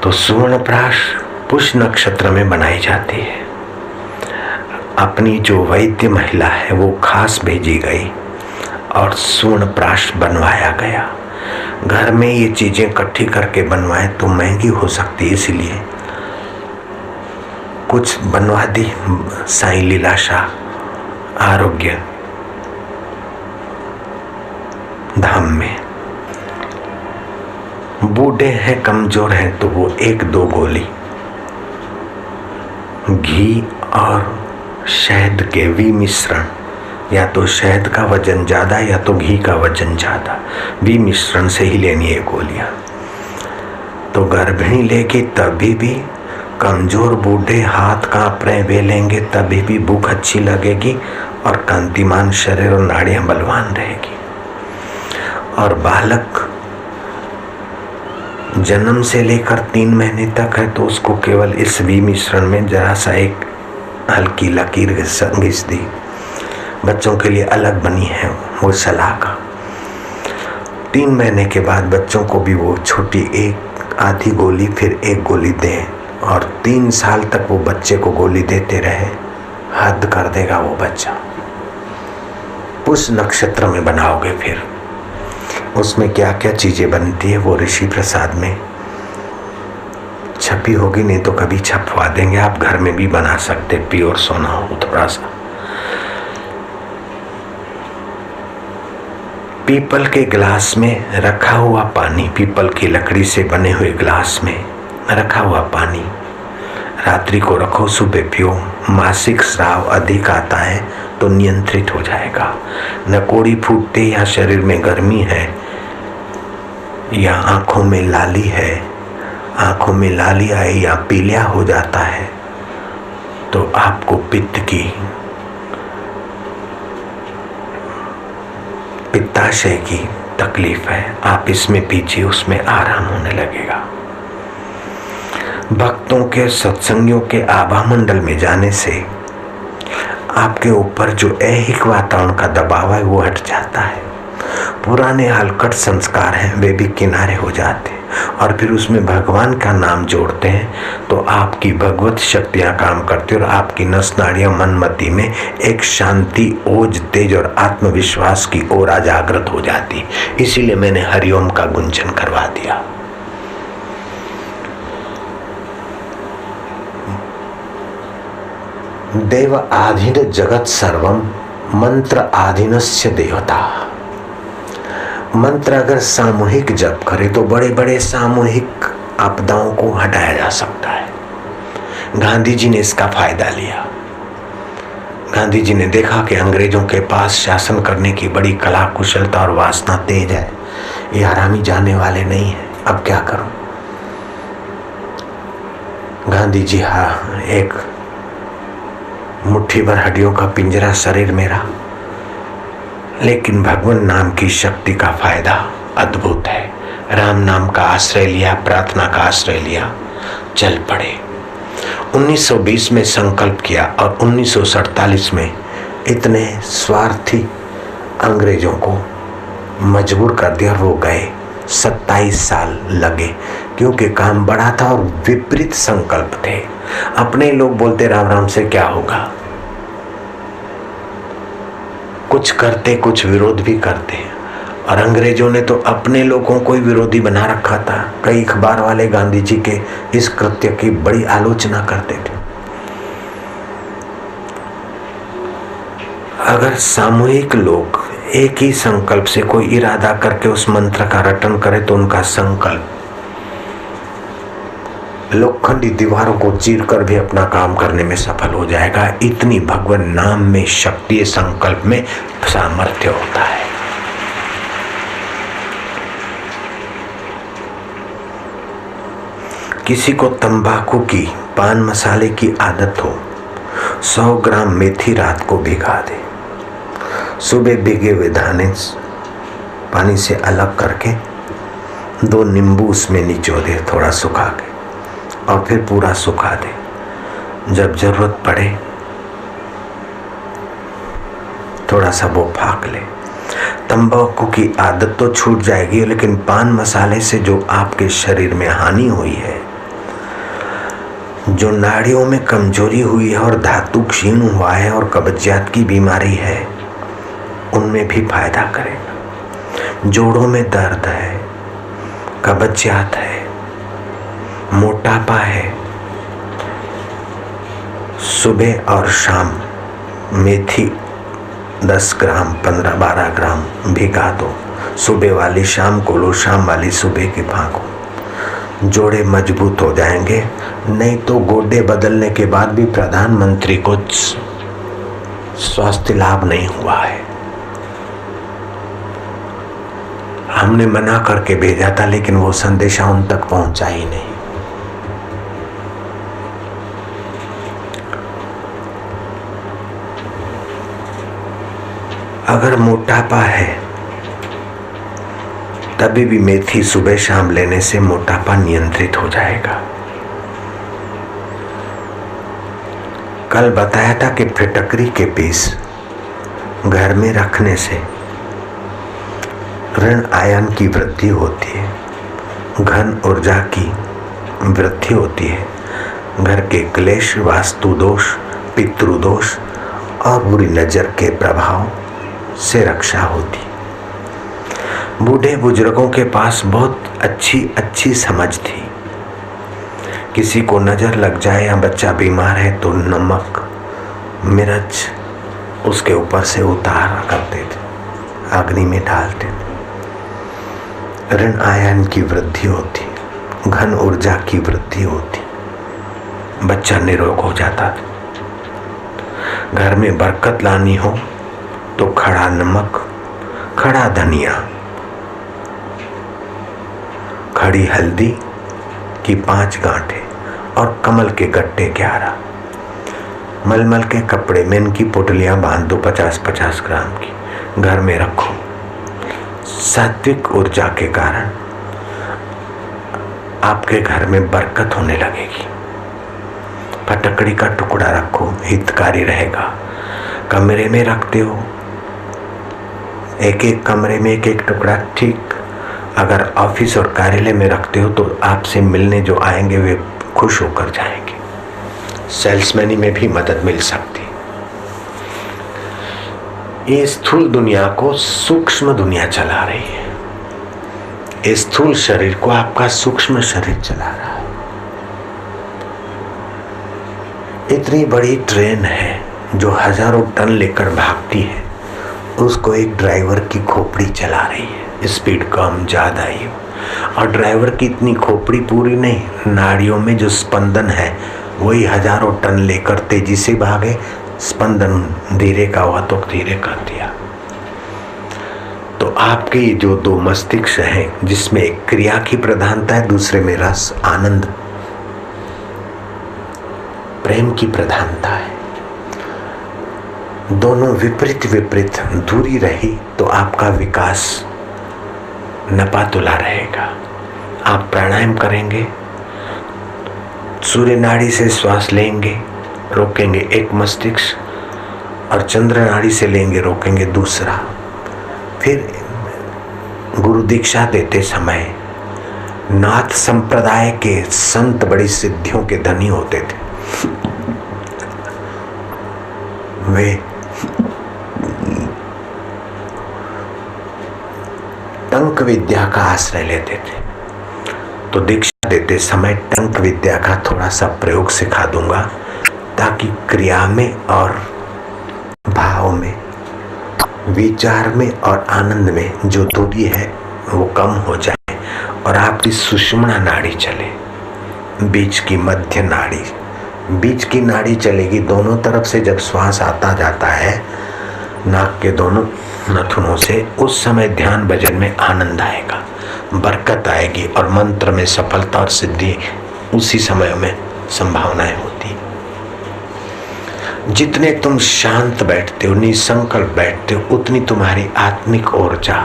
तो सुवर्णप्राश पुष्य नक्षत्र में बनाई जाती है। अपनी जो वैद्य महिला है वो खास भेजी गई और सुवर्णप्राश बनवाया गया। घर में ये चीजें इकट्ठी करके बनवाए तो महंगी हो सकती है, इसलिए कुछ बनवा दी साईं लीलाशाह आरोग्य धाम में। बूढ़े हैं, कमजोर हैं, तो वो 1-2 गोली घी और शहद के विमिश्रण, या तो शहद का वजन ज्यादा या तो घी का वजन ज्यादा, विमिश्रण से ही लेनी है गोलियां। तो गर्भिणी लेगी तभी भी, कमजोर बूढ़े हाथ कांप रहे वे लेंगे तभी भी भूख अच्छी लगेगी और कांतिमान शरीर और नाड़ियां बलवान रहेगी। और बालक जन्म से लेकर 3 महीने तक है तो उसको केवल इस विमिश्रण में जरा सा एक हल्की लकीर घिस दी। बच्चों के लिए अलग बनी है वो सलाह का। 3 महीने के बाद बच्चों को भी वो छोटी एक आधी गोली फिर 1 गोली दें और 3 साल तक वो बच्चे को गोली देते रहे, हद कर देगा वो बच्चा। पुष्य नक्षत्र में बनाओगे फिर उसमें क्या क्या चीजें बनती है वो ऋषि प्रसाद में छपी होगी, नहीं तो कभी छपवा देंगे। आप घर में भी बना सकते, प्योर सोना हो थोड़ा सा। पीपल के गिलास में रखा हुआ पानी, पीपल की लकड़ी से बने हुए गिलास में रखा हुआ पानी रात्रि को रखो, सुबह पियो। मासिक स्राव अधिक आता है तो नियंत्रित हो जाएगा। नकोड़ी फूटते या शरीर में गर्मी है या आंखों में लाली है, आंखों में लाली आई या पीलिया हो जाता है तो आपको पित्ताशय की तकलीफ है, आप इसमें पीजिए, उसमें आराम होने लगेगा। भक्तों के सत्संगियों के आभा मंडल में जाने से आपके ऊपर जो ऐहिक वातावरण का दबाव है वो हट जाता है। पुराने हलकट संस्कार हैं वे भी किनारे हो जाते हैं और फिर उसमें भगवान का नाम जोड़ते हैं तो आपकी भगवत शक्तियां काम करती और आपकी नस नाड़ियां मनमति में एक शांति, ओज, तेज और आत्मविश्वास की ओर जागृत हो जाती। इसीलिए मैंने हरिओम का गुंजन करवा दिया। देव आधीन जगत सर्वम मंत्र आधीनस्य देवता। मंत्र अगर सामूहिक जप करे तो बड़े बड़े सामूहिक आपदाओं को हटाया जा सकता है। गांधी जी ने इसका फायदा लिया। गांधी जी ने देखा कि अंग्रेजों के पास शासन करने की बड़ी कला, कुशलता और वासना तेज है, ये हरामी जाने वाले नहीं है, अब क्या करूं। गांधी जी एक मुट्ठी भर हड्डियों का पिंजरा शरीर मेरा, लेकिन भगवान नाम की शक्ति का फायदा अद्भुत है। राम नाम का आश्रय लिया, प्रार्थना का आश्रय लिया, चल पड़े। 1920 में संकल्प किया और 1947 में इतने स्वार्थी अंग्रेजों को मजबूर कर दिया और वो गए। 27 साल लगे क्योंकि काम बड़ा था और विपरीत संकल्प थे। अपने लोग बोलते राम राम से क्या होगा, कुछ करते कुछ विरोध भी करते, और अंग्रेजों ने तो अपने लोगों को ही विरोधी बना रखा था। कई अखबार वाले गांधी जी के इस कृत्य की बड़ी आलोचना करते थे। अगर सामूहिक लोग एक ही संकल्प से कोई इरादा करके उस मंत्र का रटन करे तो उनका संकल्प लोखंडी दीवारों को चीरकर भी अपना काम करने में सफल हो जाएगा। इतनी भगवान नाम में शक्ति, संकल्प में सामर्थ्य होता है। किसी को तंबाकू की, पान मसाले की आदत हो, 100 ग्राम मेथी रात को भिगा दे, सुबह भीगे हुए दाने पानी से अलग करके 2 नींबू उसमें निचो दे, थोड़ा सुखा के, और फिर पूरा सुखा दे। जब जरूरत पड़े थोड़ा सा वो फाक ले। तंबाकू की आदत तो छूट जाएगी, लेकिन पान मसाले से जो आपके शरीर में हानि हुई है जो नाड़ियों में कमजोरी हुई है और धातु क्षीण हुआ है और कब्जियत की बीमारी है, उनमें भी फायदा करेगा। जोड़ों में दर्द है, कब्जियत है, मोटापा है, सुबह और शाम मेथी 10 ग्राम 15-12 ग्राम भिगा दो। सुबह वाली शाम को लो, शाम वाली सुबह की फाँको। जोड़े मजबूत हो जाएंगे। नहीं तो गोडे बदलने के बाद भी प्रधानमंत्री को स्वास्थ्य लाभ नहीं हुआ है। हमने मना करके भेजा था, लेकिन वो संदेशा उन तक पहुंचा ही नहीं। अगर मोटापा है तभी भी मेथी सुबह शाम लेने से मोटापा नियंत्रित हो जाएगा। कल बताया था कि फिटकरी के पीस घर में रखने से ऋण आयन की वृद्धि होती है, घन ऊर्जा की वृद्धि होती है, घर के क्लेश, वास्तु दोष, पितृदोष और बुरी नजर के प्रभाव से रक्षा होती है। बूढ़े बुजुर्गों के पास बहुत अच्छी समझ थी। किसी को नजर लग जाए या बच्चा बीमार है तो नमक मिर्च उसके ऊपर से उतार करते थे, अग्नि में डालते थे। ऋण आयन की वृद्धि होती, घन ऊर्जा की वृद्धि होती, बच्चा निरोग हो जाता था। घर में बरकत लानी हो तो खड़ा नमक, खड़ा धनिया, खड़ी हल्दी की 5 गांठें और कमल के गट्टे 11, मलमल के कपड़े में इनकी पोटलियां बांध दो 50-50 ग्राम की, घर में रखो। सात्विक ऊर्जा के कारण आपके घर में बरकत होने लगेगी। फटकड़ी का टुकड़ा रखो, हितकारी रहेगा। कमरे में रखते हो, एक कमरे में एक टुकड़ा ठीक। अगर ऑफिस और कार्यालय में रखते हो तो आपसे मिलने जो आएंगे वे खुश होकर जाएंगे। सेल्समैनी में भी मदद मिल सकती। ये स्थूल दुनिया को सूक्ष्म दुनिया चला रही है। इस स्थूल शरीर को आपका सूक्ष्म शरीर चला रहा है। इतनी बड़ी ट्रेन है जो हजारों टन लेकर भागती है, उसको एक ड्राइवर की खोपड़ी चला रही है। स्पीड कम ज्यादा ही हो, और ड्राइवर की इतनी खोपड़ी पूरी नहीं, नाड़ियों में जो स्पंदन है वही हजारों टन लेकर तेजी से भागे। स्पंदन धीरे का हुआ तो धीरे कर दिया। तो आपके जो 2 मस्तिष्क हैं, जिसमें एक क्रिया की प्रधानता है, दूसरे में रस, आनंद, प्रेम की प्रधानता है, दोनों विपरीत दूरी रही तो आपका विकास नपा तुला रहेगा। आप प्राणायाम करेंगे, सूर्य नाड़ी से श्वास लेंगे, रोकेंगे एक मस्तिष्क, और चंद्र नाड़ी से लेंगे, रोकेंगे दूसरा। फिर गुरु दीक्षा देते समय नाथ संप्रदाय के संत बड़ी सिद्धियों के धनी होते थे। वे टंक विद्या का आश्रय लेते थे। तो दीक्षा देते समय टंक विद्या का थोड़ा सा प्रयोग सिखा दूंगा, ताकि क्रिया में और भाव में, विचार में और आनंद में जो दूरी है वो कम हो जाए और आपकी सुषुम्ना नाड़ी चले। बीच की मध्य नाड़ी, बीच की नाड़ी चलेगी दोनों तरफ से। जब श्वास आता जाता है नाक के दोनों नथुनों से, उस समय ध्यान भजन में आनंद आएगा, बरकत आएगी और मंत्र में सफलता और सिद्धि उसी समय में संभावनाएं होती। जितने तुम शांत बैठते हो, निसंकल्प बैठते हो, उतनी तुम्हारी आत्मिक ऊर्जा